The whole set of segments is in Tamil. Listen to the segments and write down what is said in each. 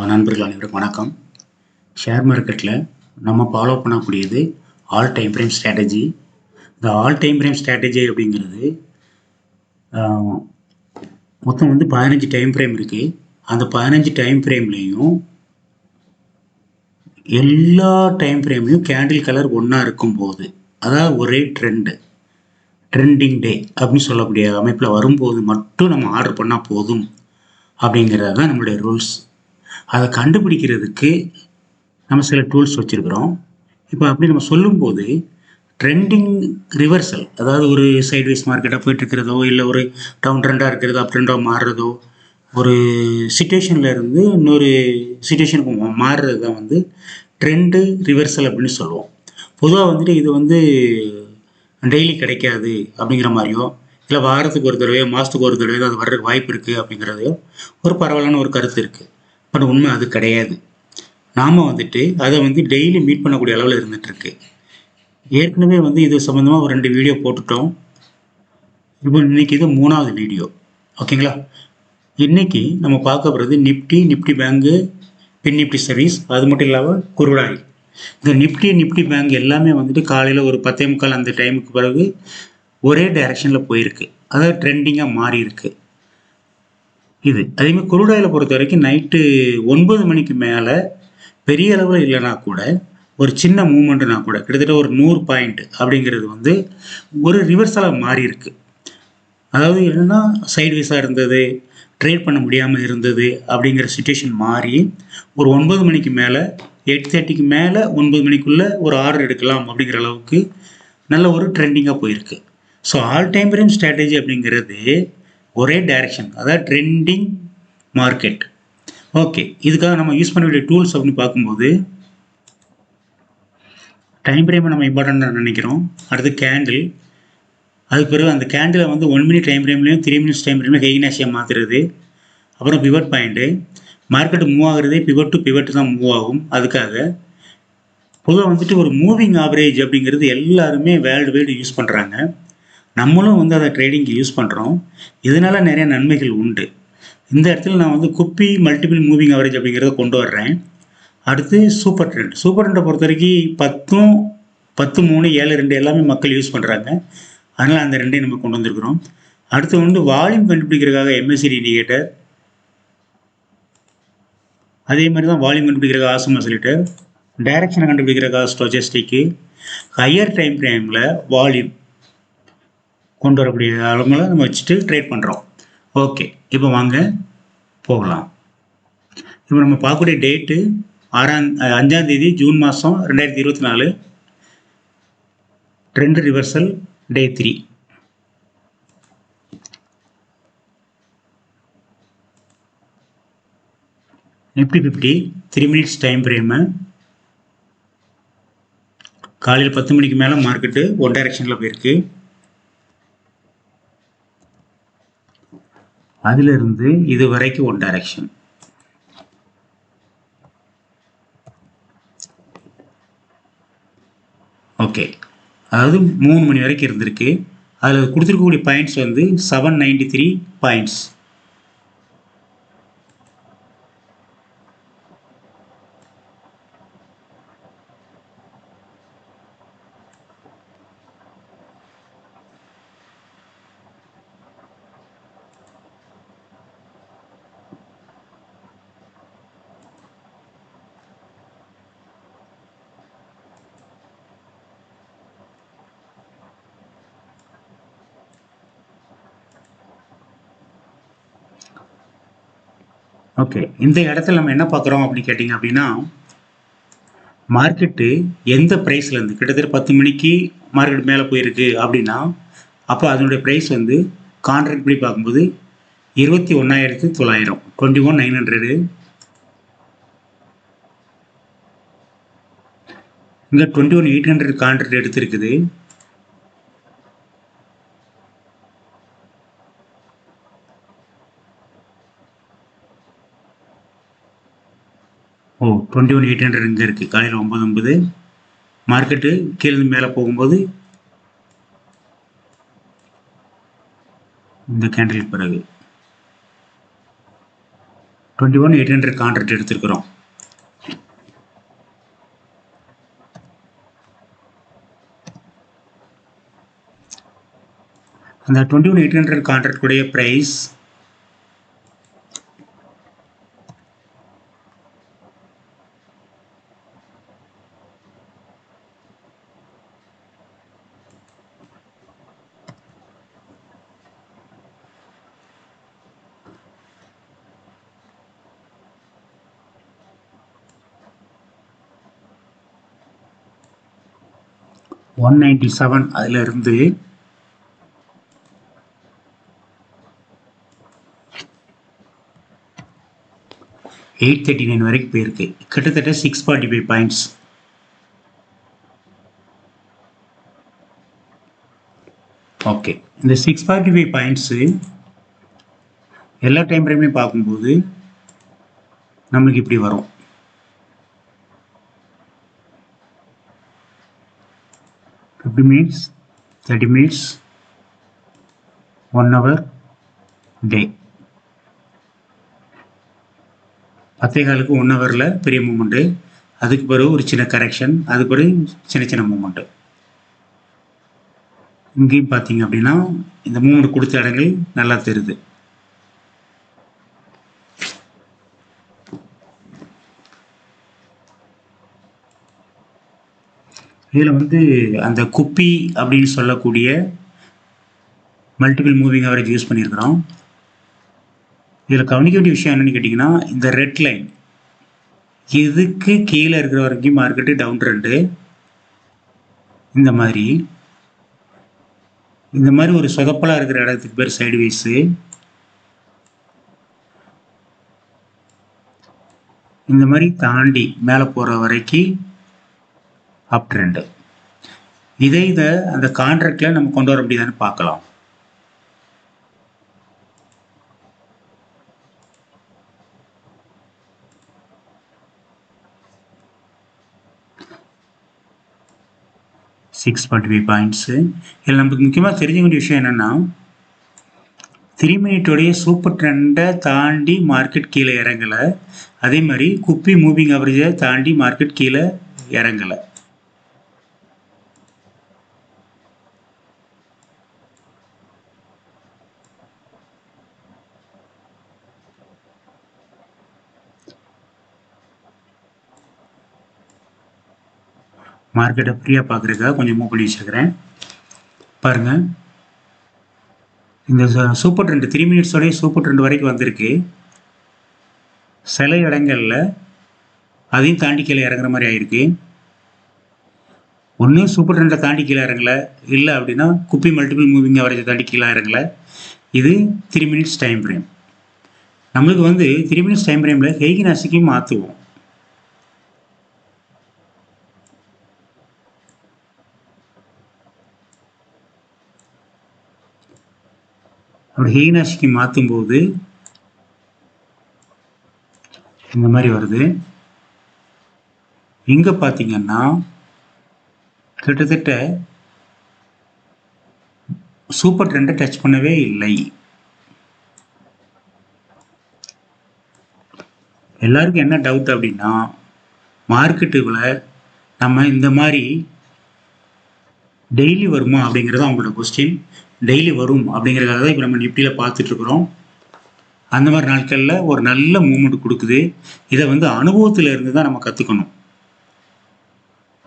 நண்பர்கள் அனைவருக்கும் வணக்கம். ஷேர் மார்க்கெட்டில் நம்ம ஃபாலோ பண்ணக்கூடியது ஆல் டைம் ஃப்ரேம் ஸ்ட்ராட்டஜி. இந்த ஆல் டைம் ஃப்ரேம் ஸ்ட்ராட்டஜி அப்படிங்கிறது மொத்தம் 15 டைம் ஃப்ரேம் இருக்குது. அந்த 15 டைம் ஃப்ரேம்லேயும் எல்லா டைம் ஃப்ரேம்லையும் கேண்டில் கலர் ஒன்றா இருக்கும்போது, அதாவது ஒரே ட்ரெண்டிங் டே அப்படின்னு சொல்லக்கூடிய அமைப்பில் வரும்போது மட்டும் நம்ம ஆர்டர் பண்ணால் போதும் அப்படிங்கிறது தான் நம்மளுடைய ரூல்ஸ். அதை கண்டுபிடிக்கிறதுக்கு நம்ம சில டூல்ஸ் வச்சுருக்கிறோம். இப்போ அப்படி நம்ம சொல்லும்போது ட்ரெண்டிங் ரிவர்சல், அதாவது ஒரு சைட்வேஸ் மார்க்கெட்டாக போயிட்டுருக்கிறதோ, இல்லை ஒரு டவுன் ட்ரெண்டாக இருக்கிறதோ, அப் ட்ரெண்டாக மாறுறதோ, ஒரு சிச்சுவேஷனில் இருந்து இன்னொரு சிச்சுவேஷனுக்கு மாறுறது தான் ட்ரெண்டு ரிவர்சல் அப்படின்னு சொல்லுவோம். பொதுவாக இது டெய்லி கிடைக்காது அப்படிங்கிற மாதிரியோ, இல்லை வாரத்துக்கு ஒரு தடவையோ மாதத்துக்கு ஒரு தடவையோ அது வர்றதுக்கு வாய்ப்பு இருக்குது அப்படிங்கிறதையோ ஒரு பரவலான ஒரு கருத்து இருக்குது. பட் உண்மை அது கிடையாது. நாம் அதை டெய்லி மீட் பண்ணக்கூடிய அளவில் இருந்துகிட்ருக்கு. ஏற்கனவே இது சம்மந்தமாக ஒரு 2 வீடியோ போட்டுட்டோம். இப்போ இன்றைக்கி இது 3வது வீடியோ. ஓகேங்களா? இன்றைக்கி நம்ம பார்க்க போகிறது நிஃப்டி பேங்கு, பின் நிஃப்டி சர்வீஸ், அது மட்டும் இல்லாமல் குருடாய். இந்த நிஃப்டி பேங்க் எல்லாமே காலையில் ஒரு 10:45 அந்த டைமுக்கு பிறகு ஒரே டைரக்ஷனில் போயிருக்கு. அதாவது ட்ரெண்டிங்காக மாறி இருக்கு. அதேமாதிரி குருடாயில் பொறுத்த வரைக்கும் நைட்டு 9 மணிக்கு மேலே பெரிய அளவில் இல்லைனா கூட ஒரு சின்ன மூமெண்ட்னா கூட கிட்டத்தட்ட ஒரு 100 பாயிண்ட் அப்படிங்கிறது ஒரு ரிவர்சலாக மாறி இருக்கு. அதாவது என்னென்னா சைட்வேஸாக இருந்தது, ட்ரேட் பண்ண முடியாமல் இருந்தது அப்படிங்கிற சுச்சுவேஷன் மாறி ஒரு 9 மணிக்கு மேலே 8:30க்கு மேலே 9 மணிக்குள்ளே ஒரு ஆர்டர் எடுக்கலாம் அப்படிங்கிற அளவுக்கு நல்ல ஒரு ட்ரெண்டிங்காக போயிருக்கு. So all time frame strategy அப்படிங்கிறது ஒரே டைரக்ஷன், அதாவது ட்ரெண்டிங் மார்க்கெட். ஓகே, இதுக்காக நம்ம யூஸ் பண்ண வேண்டிய டூல்ஸ் அப்படின்னு பார்க்கும்போது டைம் ஃப்ரேமை நம்ம இம்பார்ட்டண்ட்டாக நினைக்கிறோம். அடுத்து கேண்டில், அதுக்கு பிறகு அந்த கேண்டிலை 1 மினிட் டைம் ஃப்ரேம்லையும் 3 மினிட்ஸ் டைம் ஃப்ரேம்லையும் ஹெய்னாஷியாக மாற்றுறது. அப்புறம் பிவட் பாயிண்ட்டு, மார்க்கெட்டு மூவ் ஆகுறதே பிவட் டு பிவட் தான் மூவ் ஆகும். அதுக்காக பொதுவாக ஒரு மூவிங் ஆவரேஜ் அப்படிங்கிறது எல்லாருமே வேர்ல்டு வைடு யூஸ் பண்ணுறாங்க. நம்மளும் அதை ட்ரேடிங்க்கு யூஸ் பண்ணுறோம். இதனால் நிறைய நன்மைகள் உண்டு. இந்த இடத்துல நான் குப்பி மல்டிபிள் மூவிங் ஆவரேஜ் அப்படிங்கிறத கொண்டு வர்றேன். அடுத்து சூப்பர் ட்ரெண்டை பொறுத்த வரைக்கும் 10, 10, 3, 7, 2 எல்லாமே மக்கள் யூஸ் பண்ணுறாங்க. அதனால் அந்த 2ஐயும் நம்ம கொண்டு வந்திருக்கிறோம். அடுத்து வால்யூம் கண்டுபிடிக்கிறதுக்காக MACD இண்டிகேட்டர், அதே மாதிரி தான் வால்யூம் கண்டுபிடிக்கிறதுக்காக ஆசம் ஆசிலேட்டர், டைரக்ஷனை கண்டுபிடிக்கிறதுக்காக ஸ்டோச்சஸ்டிக்கு, ஹையர் டைம் ஃப்ரேமில் வால்யூம் கொண்டு வரக்கூடிய அளவுகளை நம்ம வச்சுட்டு ட்ரேட் பண்ணுறோம். ஓகே, இப்போ வாங்க போகலாம். இப்போ நம்ம பார்க்கக்கூடிய டேட்டு 5ஆம் தேதி ஜூன் மாதம் 2024, ட்ரெண்ட் ரிவர்சல் டே 3. Nifty 50 3 minutes time frame. காலையில் 10 மணிக்கு மேலே மார்க்கெட்டு ஒன் டைரக்ஷனில் போயிருக்கு. அதிலிருந்து இது வரைக்கும் ஒன் டைரக்ஷன். ஓகே, அதாவது 3 மணி வரைக்கும் இருந்திருக்கு. அதில் கொடுத்துருக்கக்கூடிய பாயிண்ட்ஸ் 793 பாயிண்ட்ஸ். ஓகே, இந்த இடத்துல நம்ம என்ன பார்க்குறோம் அப்படின்னு கேட்டிங்க அப்படின்னா, மார்க்கெட்டு எந்த ப்ரைஸ்லேருந்து கிட்டத்தட்ட 10 மணிக்கு மார்க்கெட் மேலே போயிருக்கு அப்படின்னா, அப்போ அதனுடைய ப்ரைஸ் கான்ட்ராக்ட் படி பார்க்கும்போது 21,900, 21,900. இங்கே 21,800 கான்ட்ராக்ட் எடுத்திருக்குது. ஓ, 21,800 இங்கே இருக்குது. காலையில் 9:09 மார்க்கெட்டு கீழே மேலே போகும்போது இந்த கேண்டிலுக்கு பிறகு 21,800 கான்ட்ராக்ட் எடுத்திருக்கிறோம். அந்த 21,800 கான்ட்ராக்ட் உடைய பிரைஸ் $197. அதுல இருந்து $839 வரைக்கும் போயிருக்கு. கிட்டத்தட்ட 645 பாயிண்ட்ஸ். ஓகே, இந்த 645 பாயிண்ட்ஸ் எல்லா டைம் ஃப்ரேம்லையும் பார்க்கும்போது நம்மளுக்கு இப்படி வரும். $50 minutes, $30 minutes, 1 hour, day. 10:15க்கு 1 ஹவரில் பெரிய மூமெண்ட்டு, அதுக்கு பிறகு ஒரு சின்ன கரெக்ஷன், அதுக்கு பிறகு சின்ன சின்ன மூமெண்ட்டு. இங்கேயும் பார்த்தீங்க அப்படின்னா இந்த மூமெண்ட் கொடுத்த இடங்கள் நல்லா தெரியுது. இதில் வந்து அந்த குப்பி அப்படின்னு சொல்லக்கூடிய மல்டிபிள் மூவிங் ஆவரேஜ் யூஸ் பண்ணியிருக்கிறோம். இதில் கவனிக்க வேண்டிய விஷயம் என்னென்னு கேட்டிங்கன்னா, இந்த ரெட் லைன் இதுக்கு கீழே இருக்கிற வரைக்கும் மார்க்கெட்டு டவுன் ட்ரெண்டு. இந்த மாதிரி ஒரு சொதப்பலாக இருக்கிற இடத்துக்கு பேர் சைடுவேஸு. இந்த மாதிரி தாண்டி மேலே போகிற வரைக்கும் அப் ட்ரெண்டு. இதை அந்த கான்ட்ராக்டில் நம்ம கொண்டு வர முடியுதான்னு பார்க்கலாம். $645 பாயிண்ட்ஸு. இதில் நமக்கு முக்கியமாக தெரிஞ்சுக்க வேண்டிய விஷயம் என்னென்னா, 3 மினிட்டோடைய சூப்பர் ட்ரெண்டை தாண்டி மார்க்கெட் கீழே இறங்கலை. அதே மாதிரி குப்பி மூவிங் ஆவரேஜை தாண்டி மார்க்கெட் கீழே இறங்கலை. மார்க்கெட்டை ஃப்ரீயாக பார்க்குறதுக்காக கொஞ்சம் மூவ் பண்ணி வச்சுருக்கிறேன். பாருங்கள், இந்த சூப்பர் ட்ரெண்ட் 3 மினிட்ஸோடைய சூப்பர் ட்ரெண்ட் வரைக்கும் வந்திருக்கு. சில இடங்களில் அதையும் தாண்டி கீழே இறங்குற மாதிரி ஆயிருக்கு. ஒன்று சூப்பர் ட்ரெண்டை தாண்டி கீழே இறங்கலை, இல்லை அப்படின்னா குப்பி மல்டிபிள் மூவிங் ஆவரேஜை தாண்டி கீழே இறங்கலை. இது 3 மினிட்ஸ் டைம் ஃப்ரேம். நம்மளுக்கு வந்து 3 மினிட்ஸ் டைம் ஃப்ரேமில் ஹெய்கி நாசிக்கையும் மாற்றுவோம். அப்படி ஹெய்னாஷிக்கு மாற்றும் போது இந்த மாதிரி வருது. இங்கே பார்த்தீங்கன்னா கிட்டத்தட்ட சூப்பர் ட்ரெண்டை டச் பண்ணவே இல்லை. எல்லாருக்கும் என்ன டவுட் அப்படின்னா, மார்க்கெட்டுக்குள்ள நம்ம இந்த மாதிரி டெய்லி வருமா அப்படிங்கிறது அவங்களோட கொஸ்டின். டெய்லி வரும் அப்படிங்கிறதால தான் இப்போ நம்ம நிஃப்டியில் பார்த்துட்ருக்குறோம். அந்த மாதிரி நாட்களில் ஒரு நல்ல மூமெண்ட் கொடுக்குது. இதை வந்து அனுபவத்தில் இருந்து தான் நம்ம கற்றுக்கணும்,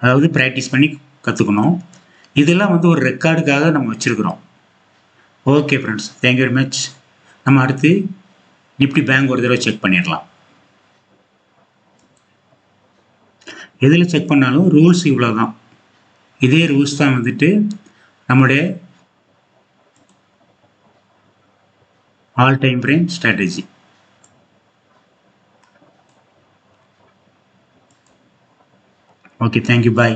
அதாவது ப்ராக்டிஸ் பண்ணி கற்றுக்கணும். இதெல்லாம் வந்து ஒரு ரெக்கார்டுக்காக நம்ம வச்சுருக்குறோம். Okay friends, thank you very much. நம்ம அடுத்து நிஃப்டி பேங்க் ஒரு தடவை செக் பண்ணிடலாம். எதில் செக் பண்ணாலும் ரூல்ஸ் இவ்வளோ தான். இதே ரூல்ஸ் தான் வந்துட்டு நம்முடைய all time frame strategy. Okay, thank you, பாய்.